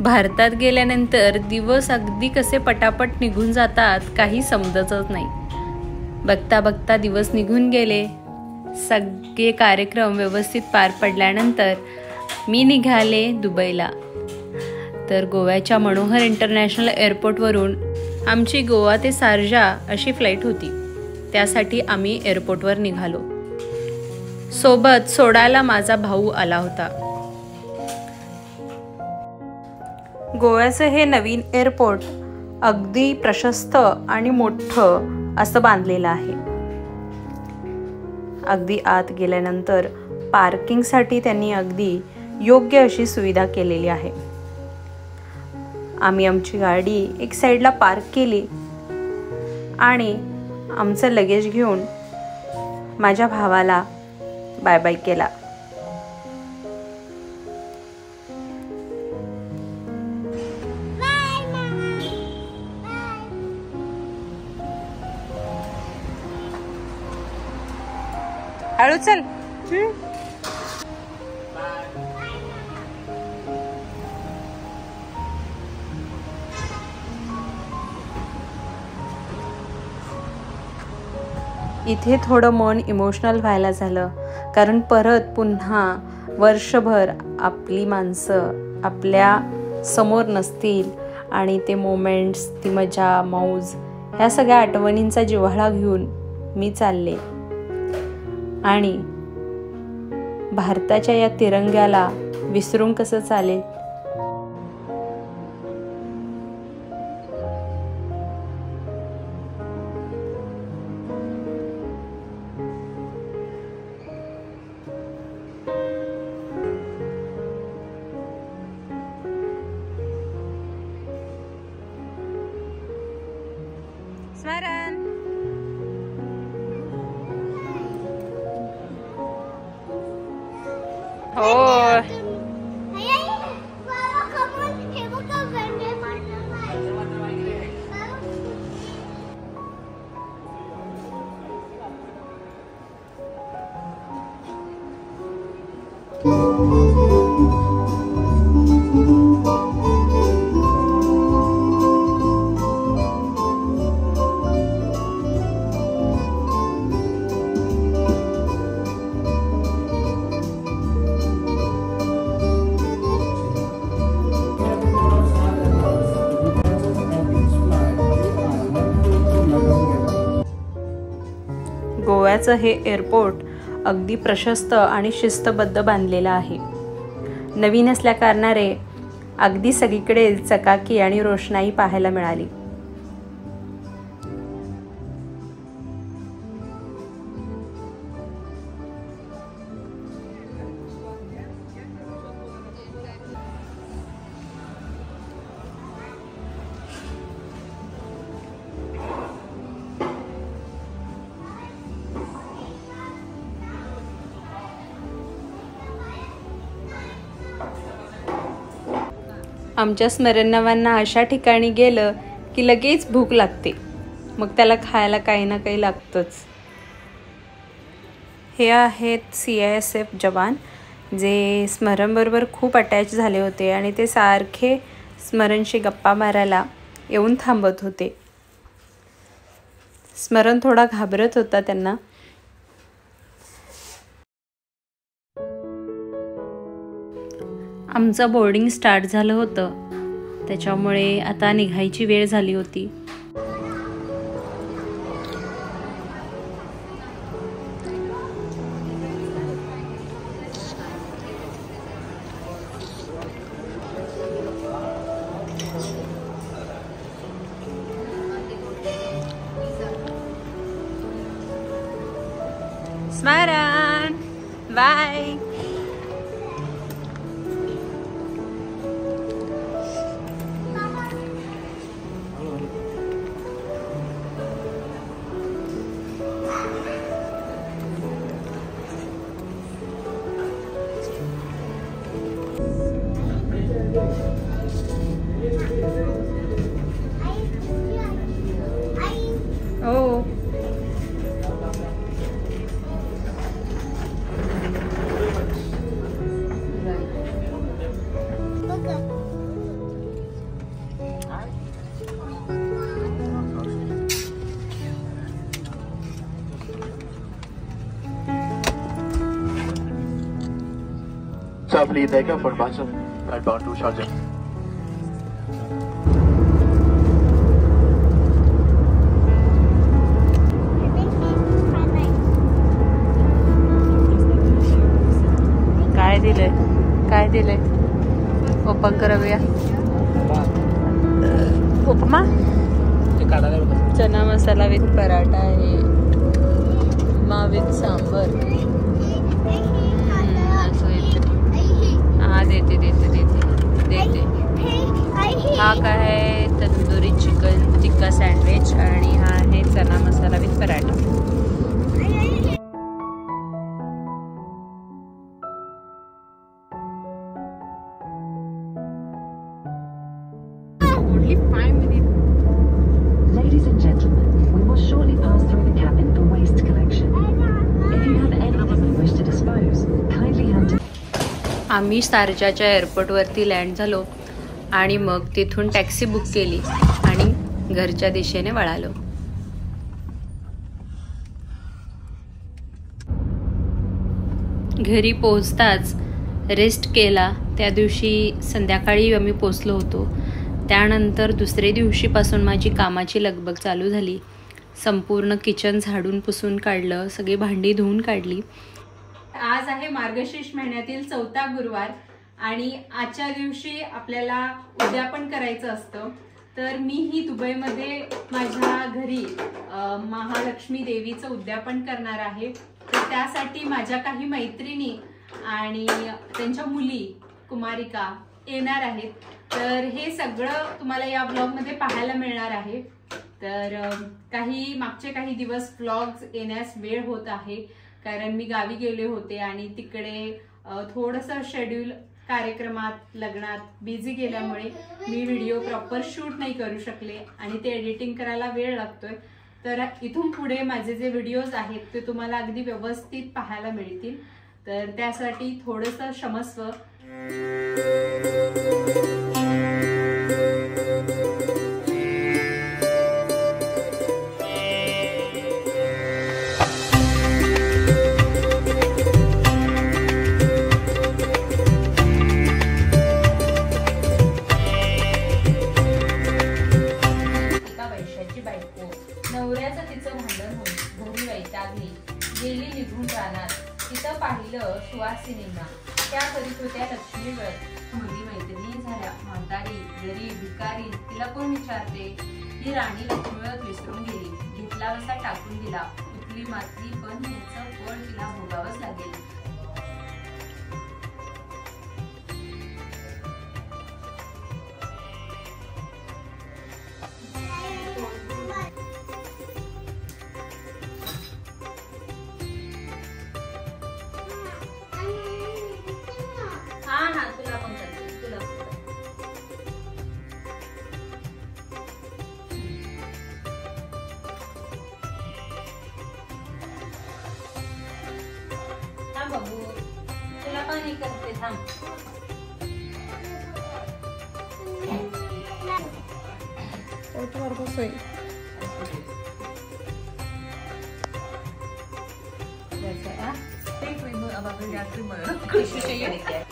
भारतात गेल्यानंतर दिवस अगदी कसे पटापट निघून जातात काही समजतच नाही. बघता बघता दिवस निघून गेले. सगळे कार्यक्रम व्यवस्थित पार पडल्यानंतर मी निघाले दुबईला. तर गोव्याच्या मनोहर इंटरनॅशनल एअरपोर्टवरून आमची गोवा ते शारजा अशी फ्लाईट होती. त्यासाठी आम्ही एअरपोर्टवर निघालो. सोबत सोडायला माझा भाऊ आला होता. गोव्याचं हे नवीन एअरपोर्ट अगदी प्रशस्त आणि मोठं असं बांधलेलं आहे. अगदी आत गेल्यानंतर पार्किंगसाठी त्यांनी अगदी योग्य अशी सुविधा केलेली आहे. आम्ही आमची गाडी एक साईडला पार्क केली आणि आमचं लगेज घेऊन माझ्या भावाला बाय बाय केला. हळू चल. इथे थोडं मन इमोशनल व्हायला झालं, कारण परत पुन्हा वर्षभर आपली माणसं आपल्या समोर नसतील आणि ते मोमेंट्स, ती मजा मौज, ह्या सगळ्या आठवणींचा जिव्हाळा घेऊन मी चालले. आणि भारताच्या या तिरंग्याला विसरून कसं चालेल. स्मरण. हो. गोव्याचं हे एअरपोर्ट अगदी प्रशस्त आणि शिस्तबद्ध बांधलेलं आहे. नवीन असल्या कारणाने अगदी सगळीकडे चकाकी आणि रोषणाई पाहायला मिळाली. आमच्या स्मरणवांना अशा ठिकाणी गेलं की लगेच भूक लागते, मग त्याला खायला काही ना काही लागतंच. हे आहेत CISF जवान जे स्मरणबरोबर खूप अटॅच झाले होते आणि ते सारखे स्मरणशी गप्पा मारायला येऊन थांबत होते. स्मरण थोडा घाबरत होता त्यांना. आमचं बोर्डिंग स्टार्ट झालं होतं, त्याच्यामुळे आता निघायची वेळ झाली होती. स्मरण bye. Oh. Hopefully take up for Bachan and bound to Sharjah. काय दिले ओपन करूया. उपमा, चना मसाला विथ पराठा आहे, उपमा विथ सांबर. हा देते देते देते देते. हा काय आहे, तंदुरी चिकन टिक्का सँडविच आणि हा आहे चना मसाला with paratha. Only 5 minutes. Ladies and gentlemen, we will shortly pass through the cabin for waste collection. If you have anything you wish to dispose, kindly hand it. आम्ही शारजाच्या एअरपोर्टवरती लँड झालो आणि मग तिथून टॅक्सी बुक केली आणि घरच्या दिशेने वळालो. घरी पोहोचताच रेस्ट केला. त्या दिवशी संध्याकाळी आम्ही पोचलो होतो. त्यानंतर दुसरे दिवशीपासून माझी कामाची लगबग चालू झाली. संपूर्ण किचन झाडून पुसून काढलं, सगळी भांडी धुवून काढली. आज आहे मार्गशीर्ष महिन्यातील 4था गुरुवार आणि आजच्या दिवशी आपल्याला उद्यापन करायचं असतं. तर मीही दुबईमध्ये माझ्या घरी महालक्ष्मी देवीचं उद्यापन करणार आहे. तर त्यासाठी माझ्या काही मैत्रिणी आणि त्यांच्या मुली कुमारिका येणार आहेत. तर हे सगळं तुम्हाला या व्लॉगमध्ये पाहायला मिळणार आहे. तर मागचे काही दिवस व्लॉग्स येण्यास वेळ होत आहे कारण मी गावी गेले होते आणि तिकडे थोडंसं शेड्यूल कार्यक्रमात, लग्नात बिझी गेल्यामुळे मी व्हिडिओ प्रॉपर शूट नाही करू शकले आणि ते एडिटिंग करायला वेळ लागतोय. तर इथून पुढे माझे जे व्हिडिओज आहेत ते तुम्हाला अगदी व्यवस्थित पाहायला मिळतील. तर त्यासाठी थोडंसं क्षमस्व. नवऱ्याचं तिचं भांडण होऊन घरी वैतागली, गेली निघून रानात. तिथं पाहिलं सुवासिनींना, त्या करीत होत्या लक्ष्मी व्रत. मुली मैत्रिणी झाल्या, म्हातारी गरीब भिकारी, तिला कोण विचारते. ही राणी लक्ष्मी व्रत विसरून गेली, घेतला वसा टाकून दिला. उठली मातली पण तिचं फळ तिला भोगावंच लागेल. हा तुला पण करते, तुला थांब बाबू, तुला पण हे करते थांब. ओटवर बसोय. जैसे आ एक मिनट अब अगर यात्री मर कुछ चाहिए